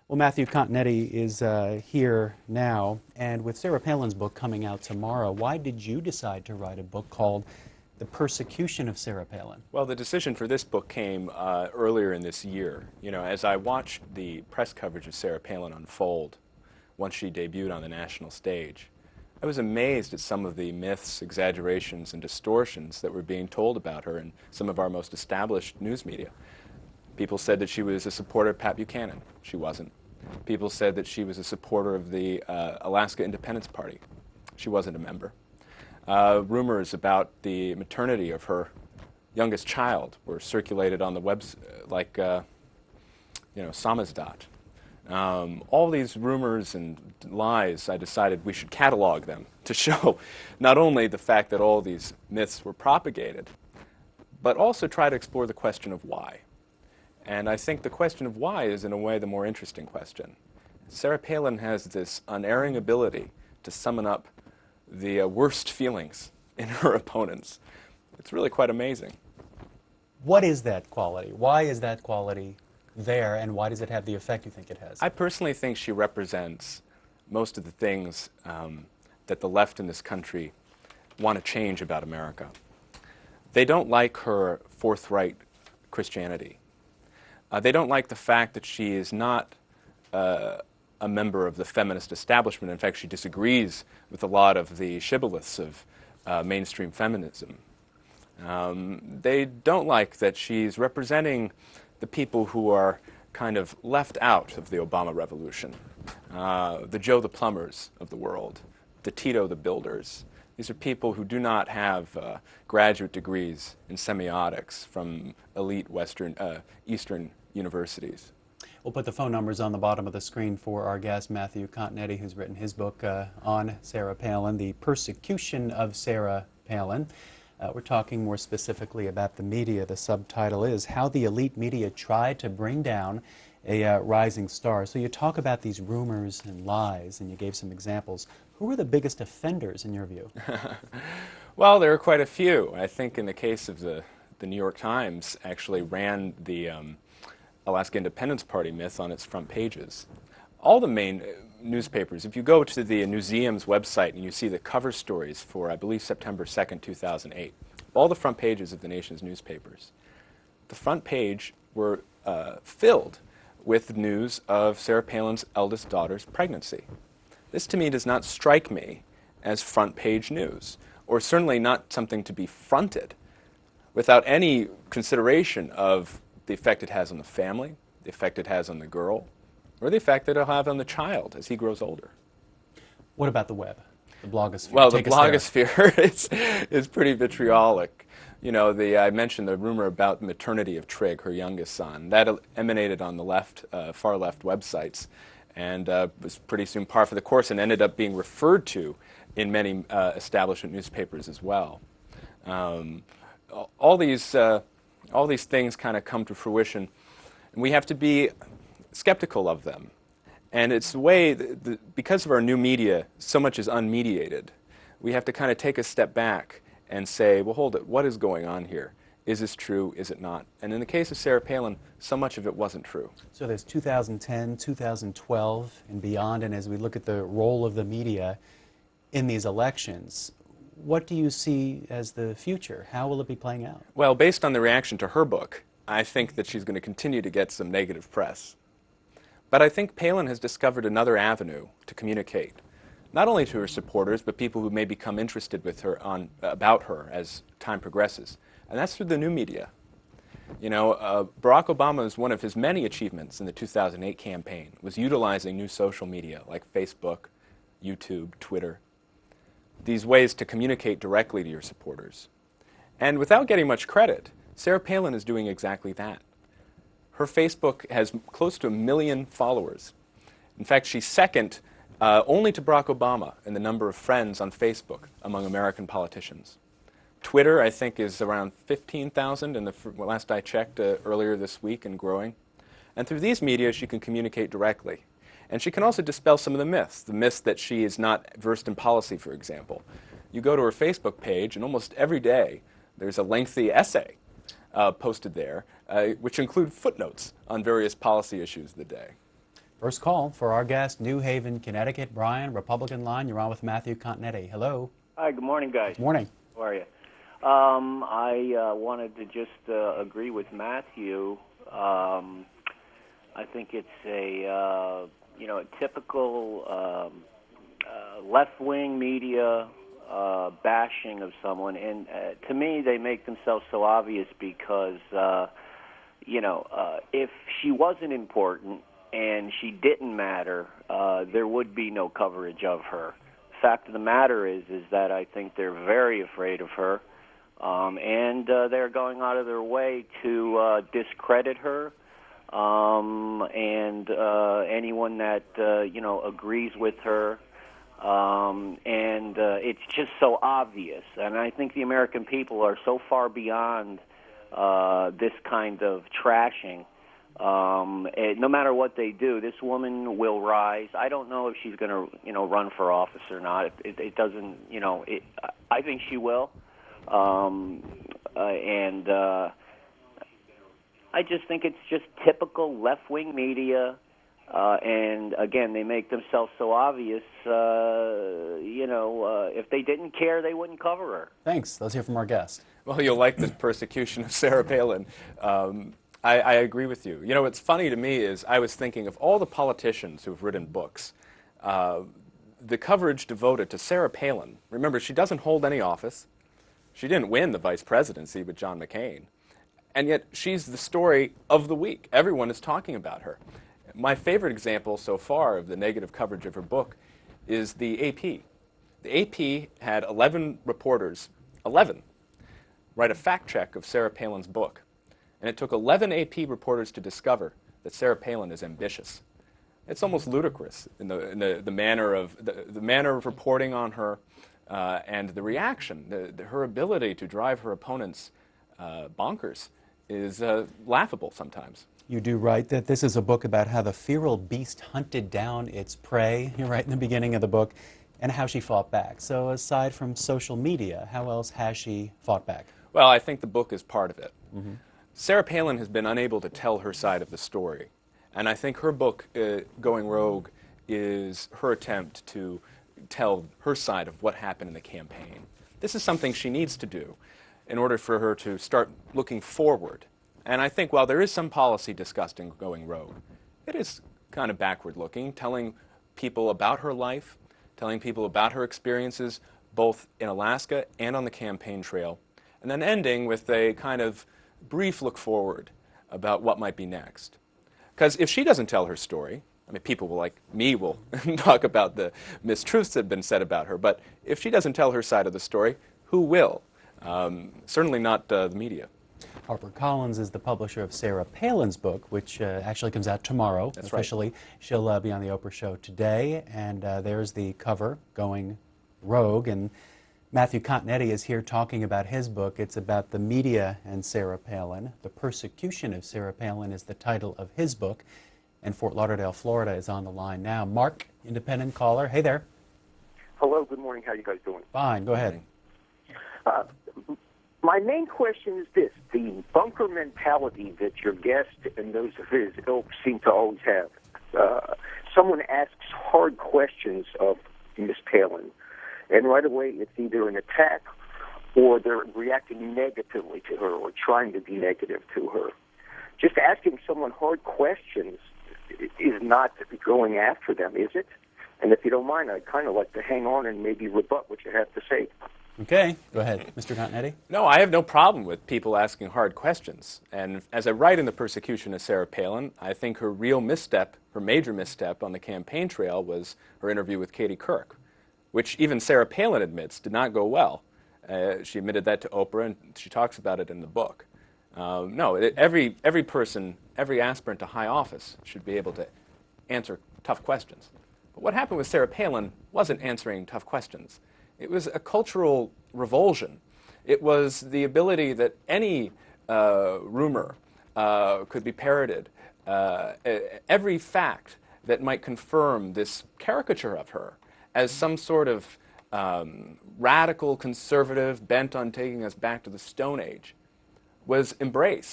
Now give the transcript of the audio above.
Well, Matthew Continetti is here now, and with Sarah Palin's book coming out tomorrow, why did you decide to write a book called The Persecution of Sarah Palin? Well, the decision for this book came earlier in this year. You know, as I watched the press coverage of Sarah Palin unfold once she debuted on the national stage, I was amazed at some of the myths, exaggerations, and distortions that were being told about her in some of our most established news media. People said that she was a supporter of Pat Buchanan. She wasn't. People said that she was a supporter of the Alaska Independence Party. She wasn't a member. Rumors about the maternity of her youngest child were circulated on the web, like, samizdat. All these rumors and lies, I decided we should catalog them to show not only the fact that all these myths were propagated, but also try to explore the question of why. And I think the question of why is, in a way, the more interesting question. Sarah Palin has this unerring ability to summon up the worst feelings in her opponents. It's really quite amazing. What is that quality? Why is that quality there, and why does it have the effect you think it has? I personally think she represents most of the things that the left in this country want to change about America. They don't like her forthright Christianity. They don't like the fact that she is not a member of the feminist establishment. In fact, she disagrees with a lot of the shibboleths of mainstream feminism. They don't like that she's representing the people who are kind of left out of the Obama revolution, the Joe the Plumbers of the world, the Tito the Builders. These are people who do not have graduate degrees in semiotics from elite Eastern universities. We'll put the phone numbers on the bottom of the screen for our guest, Matthew Continetti, who's written his book on Sarah Palin, The Persecution of Sarah Palin. We're talking more specifically about the media. The subtitle is How the Elite Media Tried to Bring Down a Rising Star. So you talk about these rumors and lies, and you gave some examples. Who are the biggest offenders in your view? Well, there are quite a few. I think in the case of the New York Times actually ran the Alaska Independence Party myth on its front pages. All the main newspapers, if you go to the museum's website and you see the cover stories for, I believe, September 2nd, 2008, all the front pages of the nation's newspapers, the front page were filled with news of Sarah Palin's eldest daughter's pregnancy. This, to me, does not strike me as front page news, or certainly not something to be fronted without any consideration of the effect it has on the family, the effect it has on the girl, or the effect that it'll have on the child as he grows older. What about the web, the blogosphere? Well, the blogosphere is pretty vitriolic. You know, I mentioned the rumor about the maternity of Trigg, her youngest son. That emanated on the left, far left websites, and was pretty soon par for the course, and ended up being referred to in many establishment newspapers as well. All these things kind of come to fruition, and we have to be skeptical of them. And it's the way, because of our new media, so much is unmediated, we have to kind of take a step back and say, well, hold it, what is going on here? Is this true? Is it not? And in the case of Sarah Palin, so much of it wasn't true. So there's 2010, 2012, and beyond, and as we look at the role of the media in these elections, what do you see as the future? How will it be playing out? Well, based on the reaction to her book, I think that she's going to continue to get some negative press. But I think Palin has discovered another avenue to communicate, not only to her supporters, but people who may become interested with her about her as time progresses. And that's through the new media. You know, Barack Obama's one of his many achievements in the 2008 campaign was utilizing new social media like Facebook, YouTube, Twitter, these ways to communicate directly to your supporters. And without getting much credit, Sarah Palin is doing exactly that. Her Facebook has close to 1 million followers. In fact, she's second only to Barack Obama in the number of friends on Facebook among American politicians. Twitter, I think, is around 15,000 in the last I checked earlier this week, and growing. And through these media, she can communicate directly. And she can also dispel some of the myths that she is not versed in policy, for example. You go to her Facebook page, and almost every day there's a lengthy essay posted there, which include footnotes on various policy issues of the day. First call for our guest, New Haven, Connecticut. Brian, Republican line. You're on with Matthew Continetti. Hello. Hi, good morning, guys. Morning. How are you? I wanted to just agree with Matthew. I think it's a typical left-wing media bashing of someone, and to me, they make themselves so obvious because if she wasn't important and she didn't matter, there would be no coverage of her. Fact of the matter is that I think they're very afraid of her, and they're going out of their way to discredit her, and anyone that agrees with her, and it's just so obvious. And I think the American people are so far beyond this kind of trashing. No matter what they do, this woman will rise. I don't know if she's going to, run for office or not. It doesn't, I think she will. And I just think it's just typical left-wing media. And again, they make themselves so obvious. If they didn't care, they wouldn't cover her. Thanks. Let's hear from our guest. Well, you'll like the persecution of Sarah Palin. I agree with you. What's funny to me is I was thinking of all the politicians who've written books, the coverage devoted to Sarah Palin. Remember, she doesn't hold any office. She didn't win the vice presidency with John McCain. And yet she's the story of the week. Everyone is talking about her. My favorite example so far of the negative coverage of her book is the AP. The AP had 11 reporters, 11, write a fact check of Sarah Palin's book. And it took 11 AP reporters to discover that Sarah Palin is ambitious. It's almost ludicrous in the manner of reporting on her and the reaction. Her ability to drive her opponents bonkers is laughable sometimes. You do write that this is a book about how the feral beast hunted down its prey. You're right in the beginning of the book, and how she fought back. So aside from social media, how else has she fought back? Well, I think the book is part of it. Mm-hmm. Sarah Palin has been unable to tell her side of the story. And I think her book, Going Rogue, is her attempt to tell her side of what happened in the campaign. This is something she needs to do in order for her to start looking forward. And I think while there is some policy discussed in Going Rogue, it is kind of backward-looking, telling people about her life, telling people about her experiences both in Alaska and on the campaign trail, and then ending with a kind of brief look forward about what might be next. Because if she doesn't tell her story, I mean, people like me will talk about the mistruths that have been said about her, but if she doesn't tell her side of the story, who will? Certainly not the media. HarperCollins is the publisher of Sarah Palin's book, which actually comes out tomorrow. That's officially. Right. She'll be on the Oprah show today, and there's the cover, Going Rogue, and Matthew Continetti is here talking about his book. It's about the media and Sarah Palin. The Persecution of Sarah Palin is the title of his book, and Fort Lauderdale, Florida is on the line now. Mark, independent caller. Hey there. Hello, good morning. How are you guys doing? Fine, go ahead. My main question is this: the bunker mentality that your guest and those of his ilk seem to always have. Someone asks hard questions of Miss Palin, and right away it's either an attack or they're reacting negatively to her or trying to be negative to her. Just asking someone hard questions is not going after them, is it? And if you don't mind, I'd kind of like to hang on and maybe rebut what you have to say. Okay, go ahead. Mr. Continetti? No, I have no problem with people asking hard questions. And as I write in The Persecution of Sarah Palin, I think her real misstep, her major misstep on the campaign trail was her interview with Katie Couric, which even Sarah Palin admits did not go well. She admitted that to Oprah, and she talks about it in the book. Every person, every aspirant to high office should be able to answer tough questions. But what happened with Sarah Palin wasn't answering tough questions. It was a cultural revulsion. It was the ability that any rumor could be parroted. Every fact that might confirm this caricature of her as some sort of radical conservative bent on taking us back to the Stone Age was embraced.